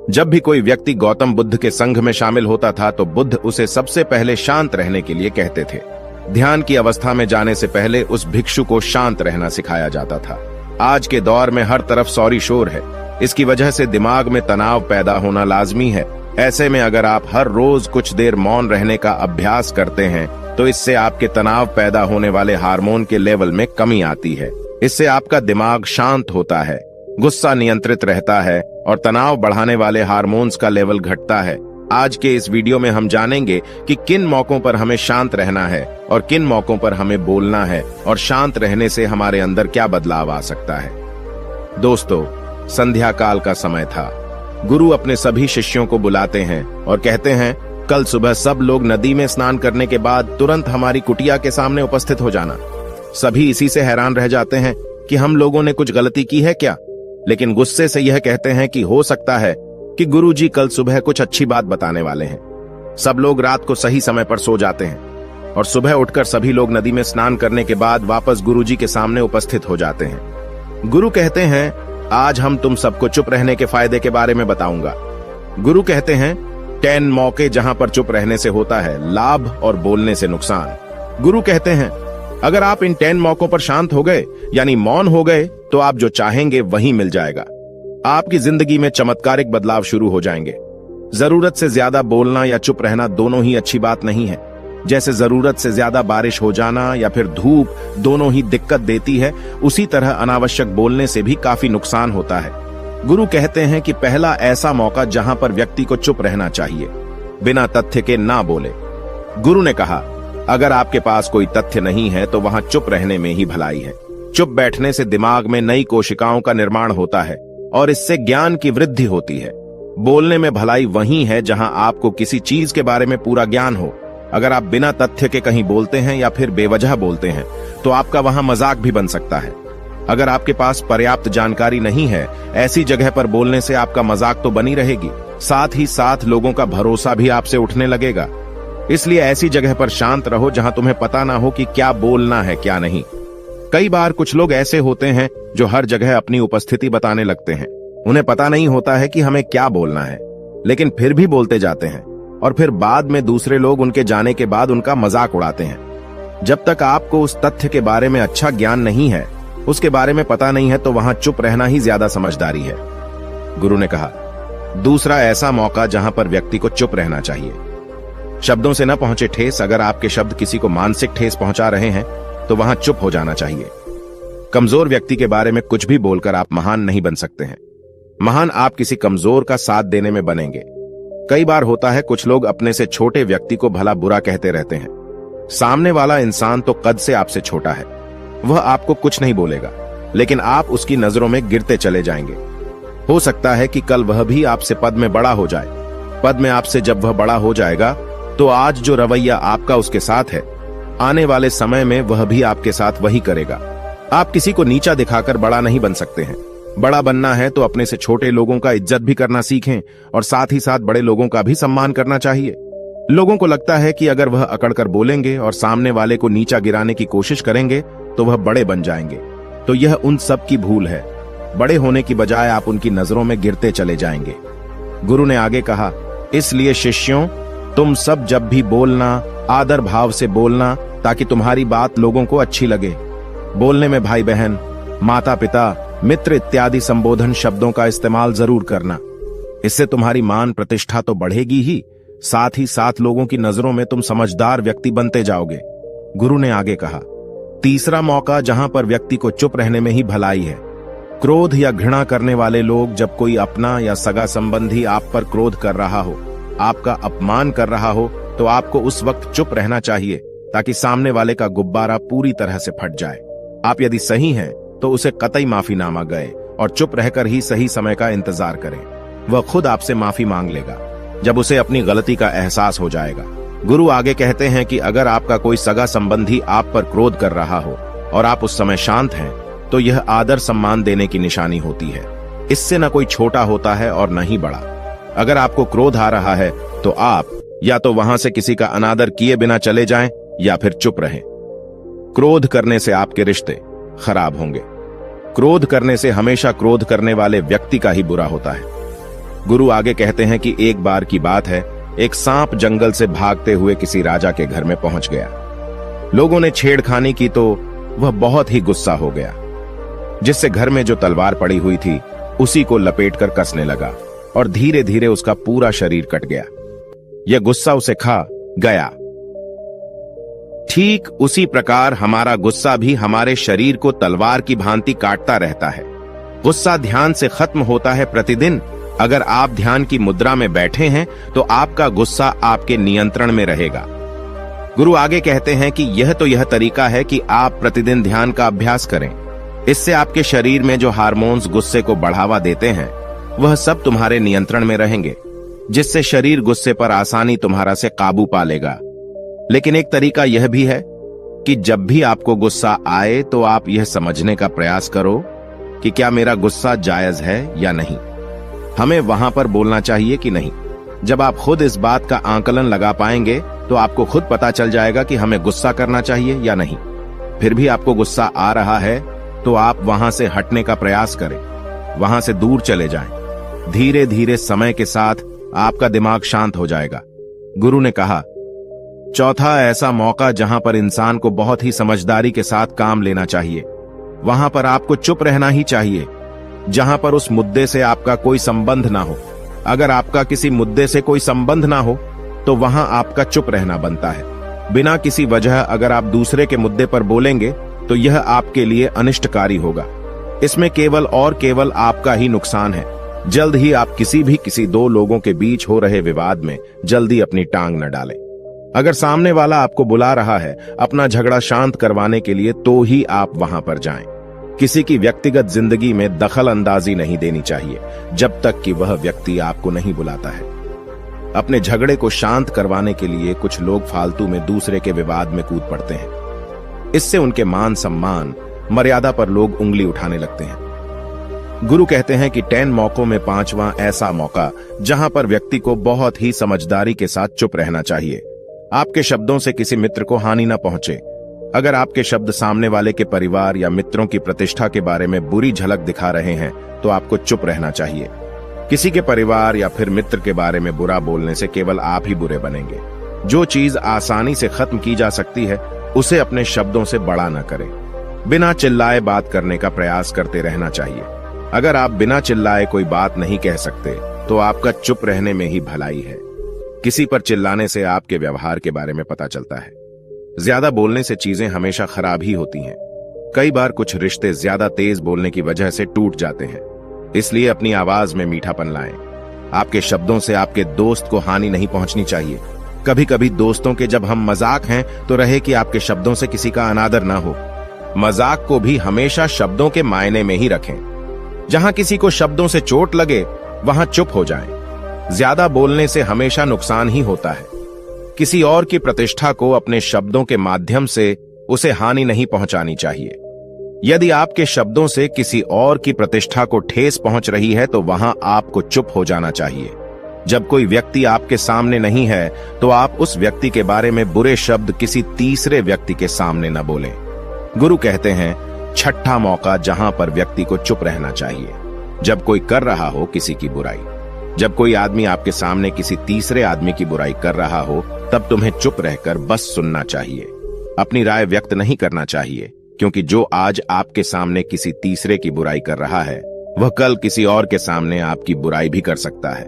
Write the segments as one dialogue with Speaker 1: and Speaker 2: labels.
Speaker 1: जब भी कोई व्यक्ति गौतम बुद्ध के संघ में शामिल होता था तो बुद्ध उसे सबसे पहले शांत रहने के लिए कहते थे। ध्यान की अवस्था में जाने से पहले उस भिक्षु को शांत रहना सिखाया जाता था। आज के दौर में हर तरफ सौरी शोर है। इसकी वजह से दिमाग में तनाव पैदा होना लाजमी है। ऐसे में अगर आप हर रोज कुछ देर मौन रहने का अभ्यास करते हैं तो इससे आपके तनाव पैदा होने वाले हार्मोन के लेवल में कमी आती है। इससे आपका दिमाग शांत होता है, गुस्सा नियंत्रित रहता है और तनाव बढ़ाने वाले हार्मोन्स का लेवल घटता है। आज के इस वीडियो में हम जानेंगे कि किन मौकों पर हमें शांत रहना है और किन मौकों पर हमें बोलना है और शांत रहने से हमारे अंदर क्या बदलाव आ सकता है। दोस्तों, संध्या काल का समय था। गुरु अपने सभी शिष्यों को बुलाते हैं और कहते हैं, कल सुबह सब लोग नदी में स्नान करने के बाद तुरंत हमारी कुटिया के सामने उपस्थित हो जाना। सभी इसी से हैरान रह जाते हैं कि हम लोगों ने कुछ गलती की है क्या, लेकिन गुस्से से यह कहते हैं कि हो सकता है कि गुरुजी कल सुबह कुछ अच्छी बात बताने वाले हैं। सब लोग रात को सही समय पर सो जाते हैं और सुबह उठकर सभी लोग नदी में स्नान करने के बाद वापस गुरुजी के सामने उपस्थित हो जाते हैं। गुरु कहते हैं, आज हम तुम सबको चुप रहने के फायदे के बारे में बताऊंगा। गुरु कहते हैं, 10 मौके जहां पर चुप रहने से होता है लाभ और बोलने से नुकसान। गुरु कहते हैं, अगर आप इन 10 मौकों पर शांत हो गए यानी मौन हो गए तो आप जो चाहेंगे वही मिल जाएगा। आपकी जिंदगी में चमत्कारिक बदलाव शुरू हो जाएंगे। जरूरत से ज्यादा बोलना या चुप रहना दोनों ही अच्छी बात नहीं है। जैसे जरूरत से ज्यादा बारिश हो जाना या फिर धूप दोनों ही दिक्कत देती है, उसी तरह अनावश्यक बोलने से भी काफी नुकसान होता है। गुरु कहते हैं कि पहला ऐसा मौका जहां पर व्यक्ति को चुप रहना चाहिए, बिना तथ्य के ना बोले। गुरु ने कहा, अगर आपके पास कोई तथ्य नहीं है तो वहां चुप रहने में ही भलाई है। चुप बैठने से दिमाग में नई कोशिकाओं का निर्माण होता है और इससे ज्ञान की वृद्धि होती है। बोलने में भलाई वहीं है जहां आपको किसी चीज के बारे में पूरा ज्ञान हो। अगर आप बिना तथ्य के कहीं बोलते हैं या फिर बेवजह बोलते हैं तो आपका वहां मजाक भी बन सकता है। अगर आपके पास पर्याप्त जानकारी नहीं है, ऐसी जगह पर बोलने से आपका मजाक तो बनी रहेगी, साथ ही साथ लोगों का भरोसा भी आपसे उठने लगेगा। इसलिए ऐसी जगह पर शांत रहो जहां तुम्हें पता ना हो कि क्या बोलना है क्या नहीं। कई बार कुछ लोग ऐसे होते हैं जो हर जगह अपनी उपस्थिति बताने लगते हैं। उन्हें पता नहीं होता है कि हमें क्या बोलना है, लेकिन फिर भी बोलते जाते हैं और फिर बाद में दूसरे लोग उनके जाने के बाद उनका मजाक उड़ाते हैं। जब तक आपको उस तथ्य के बारे में अच्छा ज्ञान नहीं है, उसके बारे में पता नहीं है, तो वहां चुप रहना ही ज्यादा समझदारी है। गुरु ने कहा, दूसरा ऐसा मौका जहां पर व्यक्ति को चुप रहना चाहिए। शब्दों से न पहुंचे ठेस। अगर आपके शब्द किसी को मानसिक ठेस पहुंचा रहे हैं तो वहां चुप हो जाना चाहिए। कमजोर व्यक्ति के बारे में कुछ भी बोलकर आप महान नहीं बन सकते हैं। महान आप किसी कमजोर का साथ देने में बनेंगे। कई बार होता है कुछ लोग अपने से छोटे व्यक्ति को भला बुरा कहते रहते हैं। सामने वाला इंसान तो कद से आपसे छोटा है, वह आपको कुछ नहीं बोलेगा, लेकिन आप उसकी नजरों में गिरते चले जाएंगे। हो सकता है कि कल वह भी आपसे पद में बड़ा हो जाए। पद में आपसे जब वह बड़ा हो जाएगा तो आज जो रवैया आपका उसके साथ है, आने वाले समय में वह भी आपके साथ वही करेगा। आप किसी को नीचा दिखाकर बड़ा नहीं बन सकते हैं। बड़ा बनना है तो अपने से छोटे लोगों का इज्जत भी करना सीखें और साथ ही साथ बड़े लोगों का भी सम्मान करना चाहिए। लोगों को लगता है कि अगर वह अकड़कर बोलेंगे और सामने वाले को नीचा गिराने की कोशिश करेंगे तो वह बड़े बन जाएंगे, तो यह उन सब की भूल है। बड़े होने की बजाय आप उनकी नजरों में गिरते चले जाएंगे। गुरु ने आगे कहा, इसलिए शिष्यों, तुम सब जब भी बोलना आदर भाव से बोलना, ताकि तुम्हारी बात लोगों को अच्छी लगे। बोलने में भाई बहन, माता पिता, मित्र इत्यादि संबोधन शब्दों का इस्तेमाल जरूर करना। इससे तुम्हारी मान प्रतिष्ठा तो बढ़ेगी ही, साथ ही साथ लोगों की नजरों में तुम समझदार व्यक्ति बनते जाओगे। गुरु ने आगे कहा, तीसरा मौका जहां पर व्यक्ति को चुप रहने में ही भलाई है। क्रोध या घृणा करने वाले लोग, जब कोई अपना या सगा संबंधी आप पर क्रोध कर रहा हो, आपका अपमान कर रहा हो, तो आपको उस वक्त चुप रहना चाहिए ताकि सामने वाले का गुब्बारा पूरी तरह से फट जाए। आप यदि सही हैं तो उसे कतई माफीनामा गए और चुप रहकर ही सही समय का इंतजार करें। वह खुद आपसे माफी मांग लेगा जब उसे अपनी गलती का एहसास हो जाएगा। गुरु आगे कहते हैं कि अगर आपका कोई सगा संबंधी आप पर क्रोध कर रहा हो और आप उस समय शांत हैं, तो यह आदर सम्मान देने की निशानी होती है। इससे न कोई छोटा होता है और न ही बड़ा। अगर आपको क्रोध आ रहा है तो आप या तो वहां से किसी का अनादर किए बिना चले जाएं या फिर चुप रहें। क्रोध करने से आपके रिश्ते खराब होंगे। क्रोध करने से हमेशा क्रोध करने वाले व्यक्ति का ही बुरा होता है। गुरु आगे कहते हैं कि एक बार की बात है, एक सांप जंगल से भागते हुए किसी राजा के घर में पहुंच गया। लोगों ने छेड़खानी की तो वह बहुत ही गुस्सा हो गया, जिससे घर में जो तलवार पड़ी हुई थी उसी को लपेटकर कसने लगा और धीरे धीरे उसका पूरा शरीर कट गया। यह गुस्सा उसे खा गया। ठीक उसी प्रकार हमारा गुस्सा भी हमारे शरीर को तलवार की भांति काटता रहता है। गुस्सा ध्यान से खत्म होता है प्रतिदिन। अगर आप ध्यान की मुद्रा में बैठे हैं तो आपका गुस्सा आपके नियंत्रण में रहेगा। गुरु आगे कहते हैं कि यह तरीका है कि आप प्रतिदिन ध्यान का अभ्यास करें। इससे आपके शरीर में जो हार्मोन्स गुस्से को बढ़ावा देते हैं वह सब तुम्हारे नियंत्रण में रहेंगे, जिससे शरीर गुस्से पर आसानी तुम्हारा से काबू पा लेगा। लेकिन एक तरीका यह भी है कि जब भी आपको गुस्सा आए तो आप यह समझने का प्रयास करो कि क्या मेरा गुस्सा जायज है या नहीं। हमें वहां पर बोलना चाहिए कि नहीं। जब आप खुद इस बात का आकलन लगा पाएंगे तो आपको खुद पता चल जाएगा कि हमें गुस्सा करना चाहिए या नहीं। फिर भी आपको गुस्सा आ रहा है तो आप वहां से हटने का प्रयास करें, वहां से दूर चले जाएं। धीरे धीरे समय के साथ आपका दिमाग शांत हो जाएगा। गुरु ने कहा, चौथा ऐसा मौका जहां पर इंसान को बहुत ही समझदारी के साथ काम लेना चाहिए, वहां पर आपको चुप रहना ही चाहिए, जहां पर उस मुद्दे से आपका कोई संबंध ना हो। अगर आपका किसी मुद्दे से कोई संबंध ना हो तो वहां आपका चुप रहना बनता है। बिना किसी वजह अगर आप दूसरे के मुद्दे पर बोलेंगे तो यह आपके लिए अनिष्टकारी होगा। इसमें केवल और केवल आपका ही नुकसान है। जल्द ही आप किसी दो लोगों के बीच हो रहे विवाद में जल्दी अपनी टांग न डालें। अगर सामने वाला आपको बुला रहा है अपना झगड़ा शांत करवाने के लिए तो ही आप वहां पर जाएं। किसी की व्यक्तिगत जिंदगी में दखल अंदाजी नहीं देनी चाहिए जब तक कि वह व्यक्ति आपको नहीं बुलाता है। अपने झगड़े को शांत करवाने के लिए कुछ लोग फालतू में दूसरे के विवाद में कूद पड़ते हैं। इससे उनके मान सम्मान मर्यादा पर लोग उंगली उठाने लगते हैं। गुरु कहते हैं कि 10 मौकों में 5वां ऐसा मौका जहां पर व्यक्ति को बहुत ही समझदारी के साथ चुप रहना चाहिए। आपके शब्दों से किसी मित्र को हानि न पहुंचे। अगर आपके शब्द सामने वाले के परिवार या मित्रों की प्रतिष्ठा के बारे में बुरी झलक दिखा रहे हैं तो आपको चुप रहना चाहिए। किसी के परिवार या फिर मित्र के बारे में बुरा बोलने से केवल आप ही बुरे बनेंगे। जो चीज आसानी से खत्म की जा सकती है उसे अपने शब्दों से बड़ा न करें। बिना चिल्लाए बात करने का प्रयास करते रहना चाहिए। अगर आप बिना चिल्लाए कोई बात नहीं कह सकते तो आपका चुप रहने में ही भलाई है। किसी पर चिल्लाने से आपके व्यवहार के बारे में पता चलता है। ज्यादा बोलने से चीजें हमेशा खराब ही होती हैं। कई बार कुछ रिश्ते ज्यादा तेज बोलने की वजह से टूट जाते हैं। इसलिए अपनी आवाज में मीठापन लाएं। आपके शब्दों से आपके दोस्त को हानि नहीं पहुंचनी चाहिए। कभी कभी दोस्तों के जब हम मजाक हैं तो रहे कि आपके शब्दों से किसी का अनादर ना हो। मजाक को भी हमेशा शब्दों के मायने में ही रखें। जहां किसी को शब्दों से चोट लगे वहां चुप हो जाएं। ज्यादा बोलने से हमेशा नुकसान ही होता है। किसी और की प्रतिष्ठा को अपने शब्दों के माध्यम से उसे हानि नहीं पहुंचानी चाहिए। यदि आपके शब्दों से किसी और की प्रतिष्ठा को ठेस पहुंच रही है तो वहां आपको चुप हो जाना चाहिए। जब कोई व्यक्ति आपके सामने नहीं है तो आप उस व्यक्ति के बारे में बुरे शब्द किसी तीसरे व्यक्ति के सामने न बोलें। गुरु कहते हैं, छठा मौका जहां पर व्यक्ति को चुप रहना चाहिए, जब कोई कर रहा हो किसी की बुराई। जब कोई आदमी आपके सामने किसी तीसरे आदमी की बुराई कर रहा हो तब तुम्हें चुप रहकर बस सुनना चाहिए। अपनी राय व्यक्त नहीं करना चाहिए, क्योंकि जो आज आपके सामने किसी तीसरे की बुराई कर रहा है वह कल किसी और के सामने आपकी बुराई भी कर सकता है।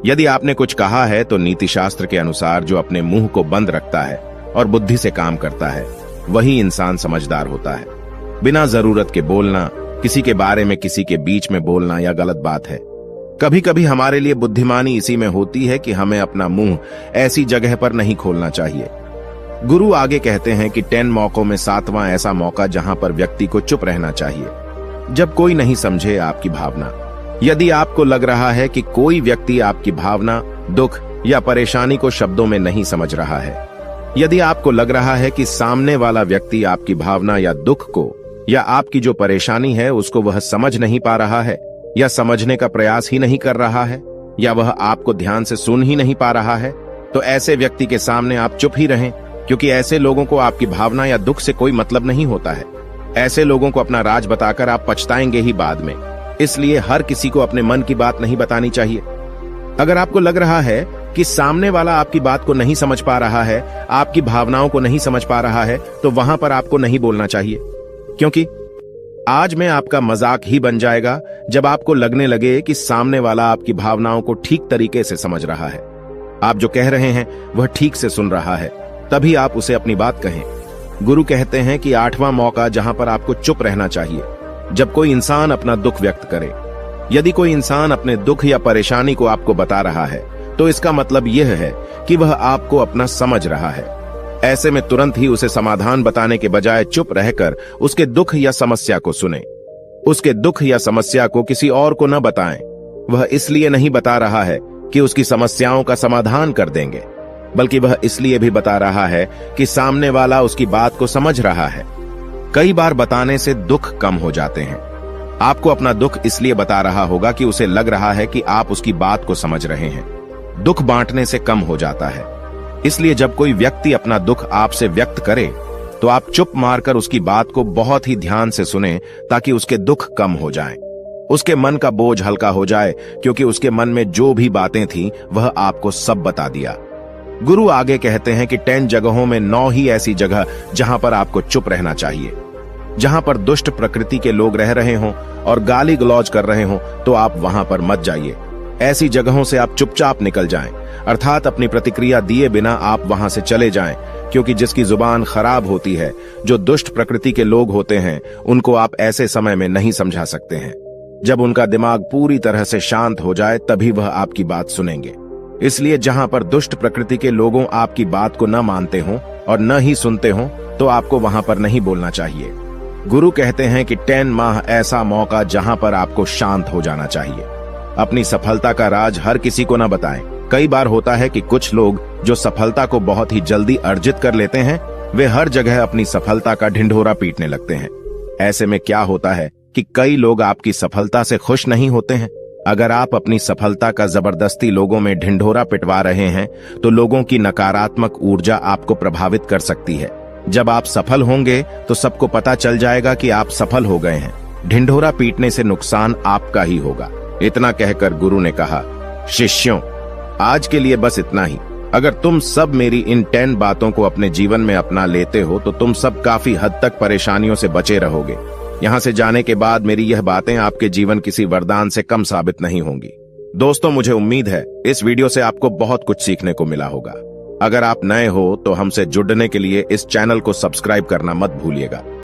Speaker 1: यदि आपने कुछ कहा है तो नीति शास्त्र के अनुसार जो अपने मुंह को बंद रखता है और बुद्धि से काम करता है वही इंसान समझदार होता है। बिना जरूरत के बोलना, किसी के बारे में किसी के बीच में बोलना यह गलत बात है। कभी कभी हमारे लिए बुद्धिमानी इसी में होती है कि हमें अपना मुंह ऐसी जगह पर नहीं खोलना चाहिए। गुरु आगे कहते हैं कि 10 मौकों में 7वां ऐसा मौका जहां पर व्यक्ति को चुप रहना चाहिए, जब कोई नहीं समझे आपकी भावना। यदि आपको लग रहा है कि कोई व्यक्ति आपकी भावना, दुख या परेशानी को शब्दों में नहीं समझ रहा है, यदि आपको लग रहा है कि सामने वाला व्यक्ति आपकी भावना या दुख को या आपकी जो परेशानी है उसको वह समझ नहीं पा रहा है या समझने का प्रयास ही नहीं कर रहा है या वह आपको ध्यान से सुन ही नहीं पा रहा है, तो ऐसे व्यक्ति के सामने आप चुप ही रहें, क्योंकि ऐसे लोगों को आपकी भावना या दुख से कोई मतलब नहीं होता है। ऐसे लोगों को अपना राज बताकर आप पछताएंगे ही बाद में। इसलिए हर किसी को अपने मन की बात नहीं बतानी चाहिए। अगर आपको लग रहा है कि सामने वाला आपकी बात को नहीं समझ पा रहा है, आपकी भावनाओं को नहीं समझ पा रहा है, तो वहां पर आपको नहीं बोलना चाहिए, क्योंकि आज में आपका मजाक ही बन जाएगा जब आपको लगने लगे कि सामने वाला आपकी भावनाओं को ठीक तरीके से समझ रहा है, आप जो कह रहे हैं वह ठीक से सुन रहा है, तभी आप उसे अपनी बात कहें। गुरु कहते हैं कि 8वां मौका जहां पर आपको चुप रहना चाहिए, जब कोई इंसान अपना दुख व्यक्त करे। यदि कोई इंसान अपने दुख या परेशानी को आपको बता रहा है, तो इसका मतलब यह है कि वह आपको अपना समझ रहा है। ऐसे में तुरंत ही उसे समाधान बताने के बजाय चुप रहकर उसके दुख या समस्या को सुने। उसके दुख या समस्या को किसी और को न बताएं। वह इसलिए नहीं बता रहा है कि उसकी समस्याओं का समाधान कर देंगे, बल्कि वह इसलिए भी बता रहा है कि सामने वाला उसकी बात को समझ रहा है। कई बार बताने से दुख कम हो जाते हैं। आपको अपना दुख इसलिए बता रहा होगा कि उसे लग रहा है कि आप उसकी बात को समझ रहे हैं। दुख बांटने से कम हो जाता है। इसलिए जब कोई व्यक्ति अपना दुख आपसे व्यक्त करे, तो आप चुप मारकर उसकी बात को बहुत ही ध्यान से सुने, ताकि उसके दुख कम हो जाएं। उसके मन का बोझ हल्का हो जाए, क्योंकि उसके मन में जो भी बातें थीं वह आपको सब बता दिया। गुरु आगे कहते हैं कि 10 जगहों में 9 ही ऐसी जगह जहां पर आपको चुप रहना चाहिए। जहां पर दुष्ट प्रकृति के लोग रह रहे हों और गाली गलौज कर रहे हों, तो आप वहां पर मत जाइए। ऐसी जगहों से आप चुपचाप निकल जाएं, अर्थात अपनी प्रतिक्रिया दिए बिना आप वहां से चले जाएं, क्योंकि जिसकी जुबान खराब होती है, जो दुष्ट प्रकृति के लोग होते हैं, उनको आप ऐसे समय में नहीं समझा सकते हैं। जब उनका दिमाग पूरी तरह से शांत हो जाए, तभी वह आपकी बात सुनेंगे। इसलिए जहां पर दुष्ट प्रकृति के लोगों आपकी बात को न मानते हों और न ही सुनते हों, तो आपको वहां पर नहीं बोलना चाहिए। गुरु कहते हैं कि 10 माह ऐसा मौका जहां पर आपको शांत हो जाना चाहिए। अपनी सफलता का राज हर किसी को न बताएं। कई बार होता है कि कुछ लोग जो सफलता को बहुत ही जल्दी अर्जित कर लेते हैं, वे हर जगह अपनी सफलता का ढिंढोरा पीटने लगते हैं। ऐसे में क्या होता है कि कई लोग आपकी सफलता से खुश नहीं होते हैं। अगर आप अपनी सफलता का जबरदस्ती लोगों में ढिंढोरा पिटवा रहे हैं, तो लोगों की नकारात्मक ऊर्जा आपको प्रभावित कर सकती है। जब आप सफल होंगे तो सबको पता चल जाएगा कि आप सफल हो गए हैं। ढिंढोरा पीटने से नुकसान आपका ही होगा। इतना कहकर गुरु ने कहा, शिष्यों, आज के लिए बस इतना ही। अगर तुम सब मेरी इन 10 बातों को अपने जीवन में अपना लेते हो, तो तुम सब काफी हद तक परेशानियों से बचे रहोगे। यहाँ से जाने के बाद मेरी यह बातें आपके जीवन किसी वरदान से कम साबित नहीं होंगी। दोस्तों, मुझे उम्मीद है इस वीडियो से आपको बहुत कुछ सीखने को मिला होगा। अगर आप नए हो तो हमसे जुड़ने के लिए इस चैनल को सब्सक्राइब करना मत भूलिएगा।